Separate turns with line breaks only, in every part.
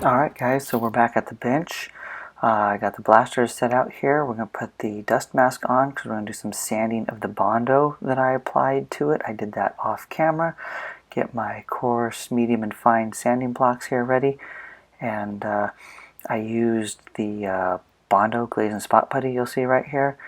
Alright guys, so we're back at the bench. I got the blasters set out here. We're going to put the dust mask on because we're going to do some sanding of the Bondo that I applied to it. I did that off camera. Get my coarse, medium, and fine sanding blocks here ready. And I used the Bondo Glaze and Spot Putty you'll see right here.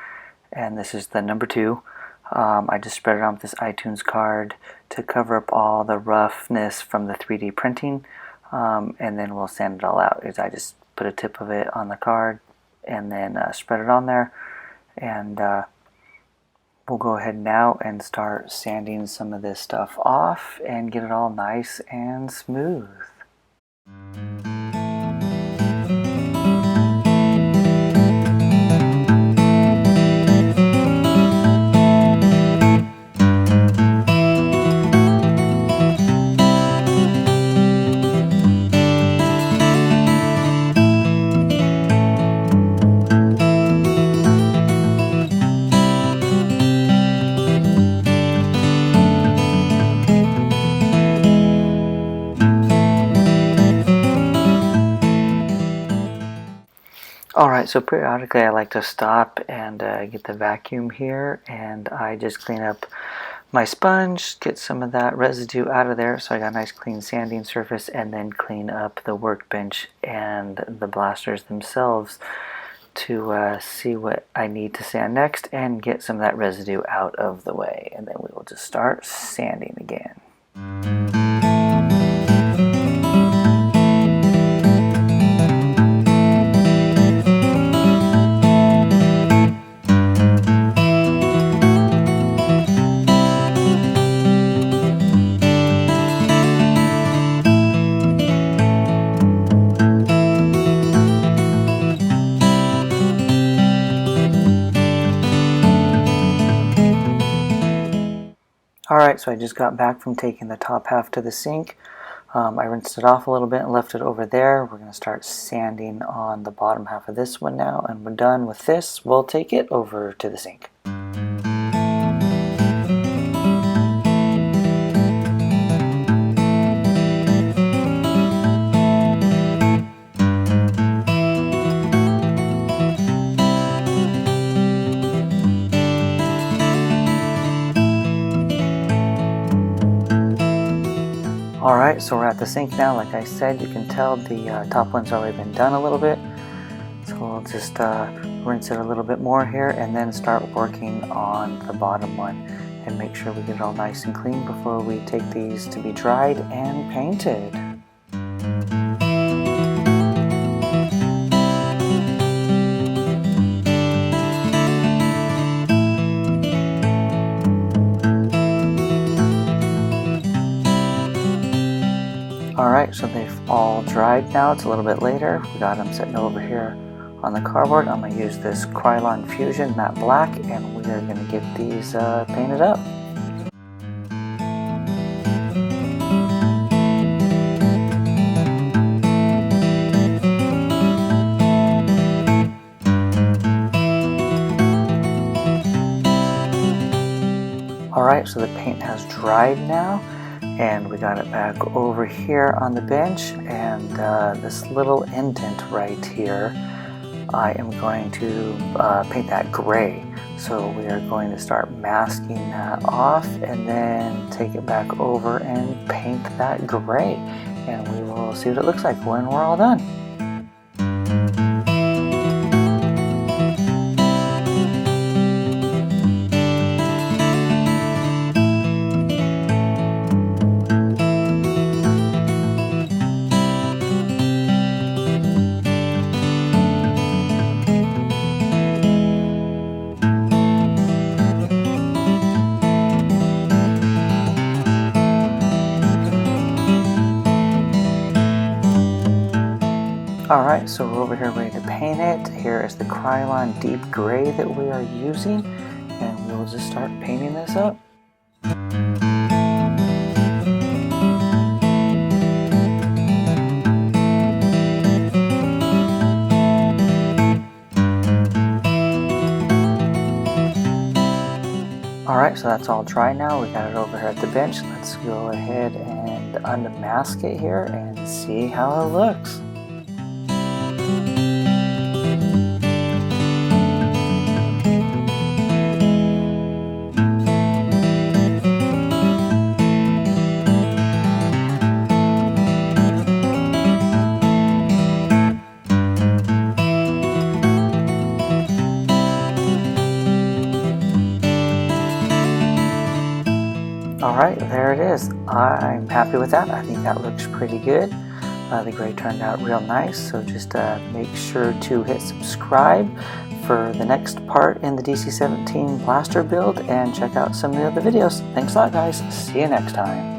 And this is the number 2. I just spread it on with this iTunes card to cover up all the roughness from the 3D printing. And then we'll sand it all out. I just put a tip of it on the card and then spread it on there. And we'll go ahead now and start sanding some of this stuff off and get it all nice and smooth. Alright, so periodically I like to stop and get the vacuum here, and I just clean up my sponge, get some of that residue out of there so I got a nice clean sanding surface, and then clean up the workbench and the blasters themselves to see what I need to sand next and get some of that residue out of the way, and then we will just start sanding again. Alright, so I just got back from taking the top half to the sink. I rinsed it off a little bit and left it over there. We're going to start sanding on the bottom half of this one now, and we're done with this. We'll take it over to the sink. Alright, so we're at the sink now. Like I said, you can tell the top one's already been done a little bit. So we'll just rinse it a little bit more here and then start working on the bottom one and make sure we get it all nice and clean before we take these to be dried and painted. Alright, so they've all dried now. It's a little bit later. We got them sitting over here on the cardboard. I'm going to use this Krylon Fusion Matte Black, and we are going to get these painted up. Alright, so the paint has dried now, and we got it back over here on the bench, and this little indent right here, I am going to paint that gray. So we are going to start masking that off and then take it back over and paint that gray, and we will see what it looks like when we're all done. Alright, so we're over here ready to paint it. Here is the Krylon Deep Gray that we are using, and we'll just start painting this up. Alright, so that's all dry now. We got it over here at the bench. Let's go ahead and unmask it here and see how it looks. guys, I'm happy with that. I think that looks pretty good. The gray turned out real nice, so just make sure to hit subscribe for the next part in the DC-17 blaster build and check out some of the other videos. Thanks a lot, guys. See you next time.